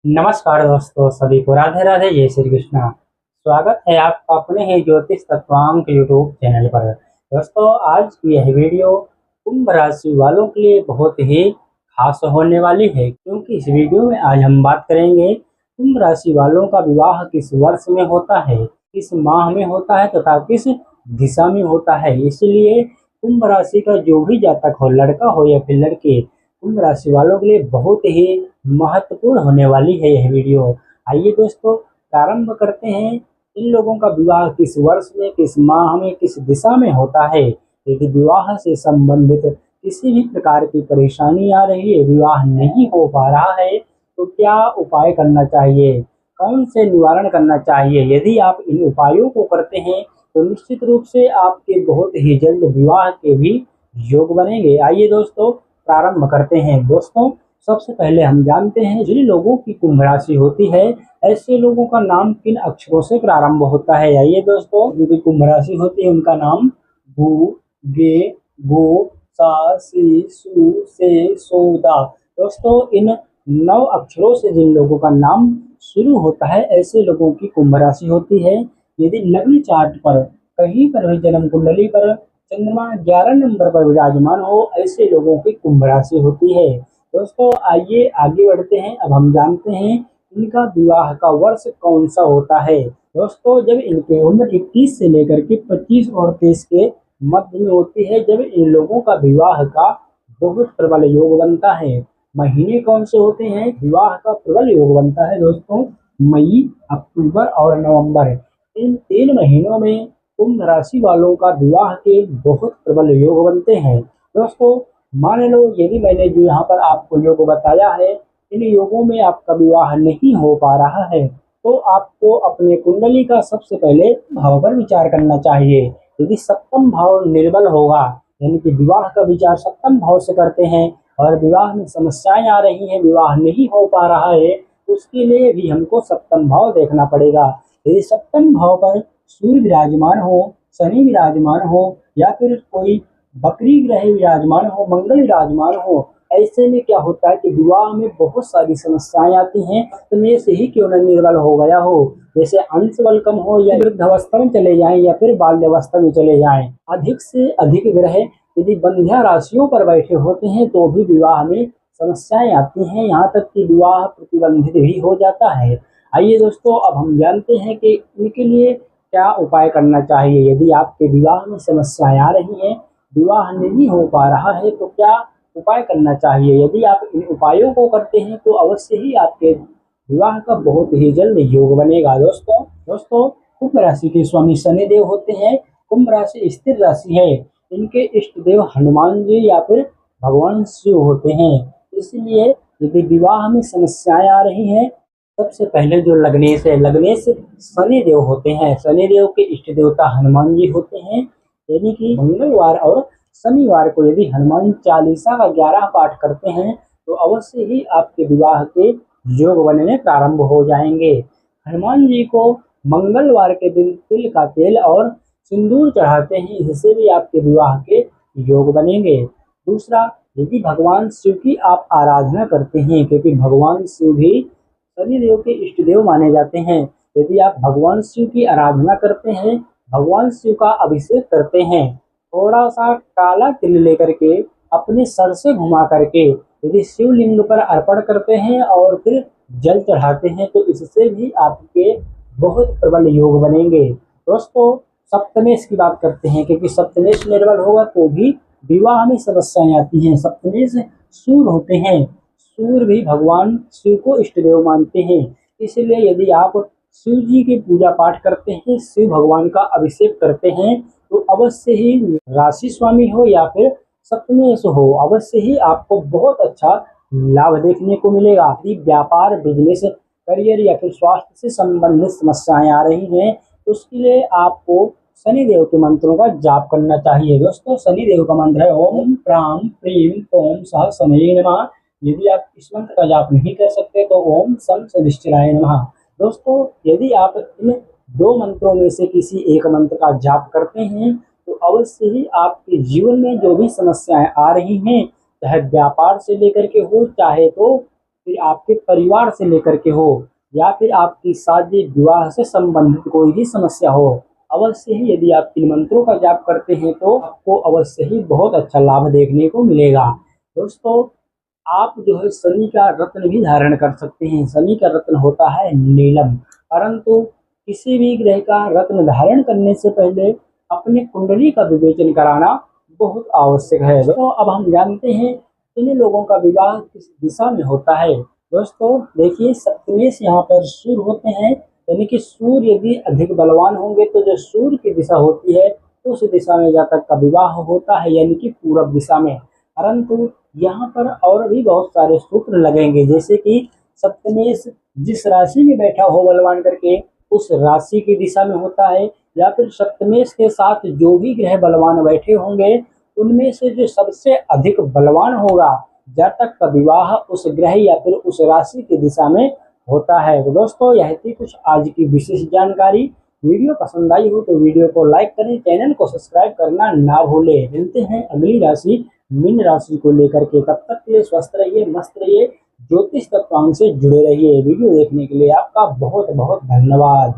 नमस्कार दोस्तों, सभी को राधे राधे, जय श्री कृष्णा। स्वागत है आपका अपने ही ज्योतिष तत्वांक यूट्यूब चैनल पर। दोस्तों, आज की यह वीडियो कुंभ राशि वालों के लिए बहुत ही खास होने वाली है, क्योंकि इस वीडियो में आज हम बात करेंगे कुंभ राशि वालों का विवाह किस वर्ष में होता है, किस माह में होता है तथा किस दिशा में होता है। इसलिए कुंभ राशि का जो भी जातक हो, लड़का हो या फिर लड़की, कुंभ राशि वालों के लिए बहुत ही महत्वपूर्ण होने वाली है यह वीडियो। आइए दोस्तों, प्रारंभ करते हैं। इन लोगों का विवाह किस वर्ष में, किस माह में, किस दिशा में होता है। यदि विवाह से संबंधित किसी भी प्रकार की परेशानी आ रही है, विवाह नहीं हो पा रहा है, तो क्या उपाय करना चाहिए, कौन से निवारण करना चाहिए। यदि आप इन उपायों को करते हैं तो निश्चित रूप से आपके बहुत ही जल्द विवाह के भी योग बनेंगे। आइए दोस्तों, प्रारंभ करते हैं। दोस्तों, सबसे पहले हम जानते हैं जिन लोगों की कुंभ राशि होती है, ऐसे लोगों का नाम किन अक्षरों से प्रारंभ होता है। आइए दोस्तों, जिनकी कुंभ राशि होती है उनका नाम गु, गे, गो, सा, सी, सु, से, सो, दा। दोस्तों, इन 9 अक्षरों से जिन लोगों का नाम शुरू होता है, ऐसे लोगों की कुंभ राशि होती है। यदि लग्न चार्ट पर कहीं पर भी जन्म कुंडली पर चंद्रमा 11 नंबर पर विराजमान हो, ऐसे लोगों की कुंभ राशि होती है। दोस्तों, आइए आगे बढ़ते हैं। अब हम जानते हैं इनका विवाह का वर्ष कौन सा होता है। दोस्तों, जब इनकी उम्र 21 से लेकर के 25 और 30 के मध्य में होती है, जब इन लोगों का विवाह का बहुत प्रबल योग बनता है। महीने कौन से होते हैं विवाह का प्रबल योग बनता है। दोस्तों, मई, अक्टूबर और नवंबर, इन 3 महीनों में कुंभ राशि वालों का विवाह के बहुत प्रबल योग बनते हैं। दोस्तों, मान लो यदि मैंने जो यहाँ पर आपको योग बताया है, इन योगों में आपका विवाह नहीं हो पा रहा है, तो आपको अपने कुंडली का सबसे पहले भाव पर विचार करना चाहिए। यदि सप्तम भाव निर्बल होगा, यानी कि विवाह का विचार सप्तम भाव से करते हैं और विवाह में समस्याएं आ रही हैं, विवाह नहीं हो पा रहा है, तो उसके लिए भी हमको सप्तम भाव देखना पड़ेगा। यदि सप्तम भाव पर सूर्य विराजमान हो, शनि विराजमान हो या फिर कोई बकरी ग्रह विराजमान हो, मंगल विराजमान हो, ऐसे में क्या होता है कि विवाह में बहुत सारी समस्याएं आती हैं। में से ही क्यों न निर्बल हो गया हो, जैसे अंश बल कम हो या वृद्धावस्था में चले जाएं या फिर बाल्यावस्था में चले जाएं। अधिक से अधिक ग्रह यदि बंध्या राशियों पर बैठे होते हैं तो भी विवाह में समस्याएं आती हैं, यहाँ तक कि विवाह प्रतिबंधित भी हो जाता है। आइए दोस्तों, अब हम जानते हैं कि इनके लिए क्या उपाय करना चाहिए। यदि आपके विवाह में समस्याएं आ रही हैं, विवाह नहीं हो पा रहा है, तो क्या उपाय करना चाहिए। यदि आप इन उपायों को करते हैं तो अवश्य ही आपके विवाह का बहुत ही जल्द योग बनेगा। दोस्तों, कुंभ राशि के स्वामी शनिदेव होते हैं। कुंभ राशि स्थिर राशि है। इनके इष्ट देव हनुमान जी या फिर भगवान शिव होते हैं। इसलिए यदि विवाह में समस्याएं आ रही हैं, सबसे पहले जो लग्नेश है, लग्नेश शनिदेव होते हैं। शनिदेव के इष्ट देवता हनुमान जी होते हैं। यानी कि मंगलवार और शनिवार को यदि हनुमान चालीसा का 11 पाठ करते हैं तो अवश्य ही आपके विवाह के योग बनने प्रारंभ हो जाएंगे। हनुमान जी को मंगलवार के दिन तिल का तेल और सिंदूर चढ़ाते हैं, इससे भी आपके विवाह के योग बनेंगे। दूसरा, यदि भगवान शिव की आप आराधना करते हैं, क्योंकि भगवान शिव भी शनिदेव के इष्ट देव माने जाते हैं, यदि आप भगवान शिव की आराधना करते हैं, भगवान शिव का अभिषेक करते हैं, थोड़ा सा काला तिल लेकर के अपने सर से घुमा करके यदि शिवलिंग पर अर्पण करते हैं और फिर जल चढ़ाते हैं, तो इससे भी आपके बहुत प्रबल योग बनेंगे। दोस्तों, सप्तमेश की बात करते हैं, क्योंकि सप्तमेश निर्बल होगा तो भी विवाह में समस्याएं आती हैं। सप्तमेश सूर्य होते हैं। सूर्य भी भगवान शिव को इष्ट देव मानते हैं। इसलिए यदि आप शिव जी की पूजा पाठ करते हैं, शिव भगवान का अभिषेक करते हैं, तो अवश्य ही राशि स्वामी हो या फिर सप्तमेश हो, अवश्य ही आपको बहुत अच्छा लाभ देखने को मिलेगा। यदि व्यापार, बिजनेस, करियर या फिर स्वास्थ्य से संबंधित समस्याएं आ रही हैं, तो उसके लिए आपको शनिदेव के मंत्रों का जाप करना चाहिए। दोस्तों, शनिदेव का मंत्र है ओम प्राम प्रीम ओम सह शनये नमः। यदि आप इस मंत्र का जाप नहीं कर सकते तो ओम सम सदिश्चराय नमः। दोस्तों, यदि आप इन 2 मंत्रों में से किसी एक मंत्र का जाप करते हैं तो अवश्य ही आपके जीवन में जो भी समस्याएं आ रही हैं, चाहे व्यापार से लेकर के हो, चाहे तो फिर आपके परिवार से लेकर के हो, या फिर आपकी शादी विवाह से संबंधित कोई भी समस्या हो, अवश्य ही यदि आप इन मंत्रों का जाप करते हैं तो आपको अवश्य ही बहुत अच्छा लाभ देखने को मिलेगा। दोस्तों, आप जो है शनि का रत्न भी धारण कर सकते हैं। शनि का रत्न होता है नीलम, परंतु किसी भी ग्रह का रत्न धारण करने से पहले अपनी कुंडली का विवेचन कराना बहुत आवश्यक है। तो अब हम जानते हैं किन लोगों का विवाह किस दिशा में होता है। दोस्तों देखिए, सप्तमेश यहाँ पर सूर्य होते हैं, यानी कि सूर्य यदि अधिक बलवान होंगे तो जो सूर्य की दिशा होती है तो उस दिशा में जातक का विवाह होता है, यानी कि पूर्व दिशा में। परंतु यहाँ पर और भी बहुत सारे सूत्र लगेंगे, जैसे कि सप्तमेश जिस राशि में बैठा हो बलवान करके उस राशि की दिशा में होता है, या फिर सप्तमेश के साथ जो भी ग्रह बलवान बैठे होंगे उनमें से जो सबसे अधिक बलवान होगा जातक का विवाह उस ग्रह या फिर उस राशि की दिशा में होता है। तो दोस्तों, यह थी कुछ आज की विशेष जानकारी। वीडियो पसंद आई हो तो वीडियो को लाइक करें, चैनल को सब्सक्राइब करना ना भूलें। मिलते हैं अगली राशि मीन राशि को लेकर के, तब तक के लिए स्वस्थ रहिए, मस्त रहिए, ज्योतिष तत्वांक से जुड़े रहिए। वीडियो देखने के लिए आपका बहुत बहुत धन्यवाद।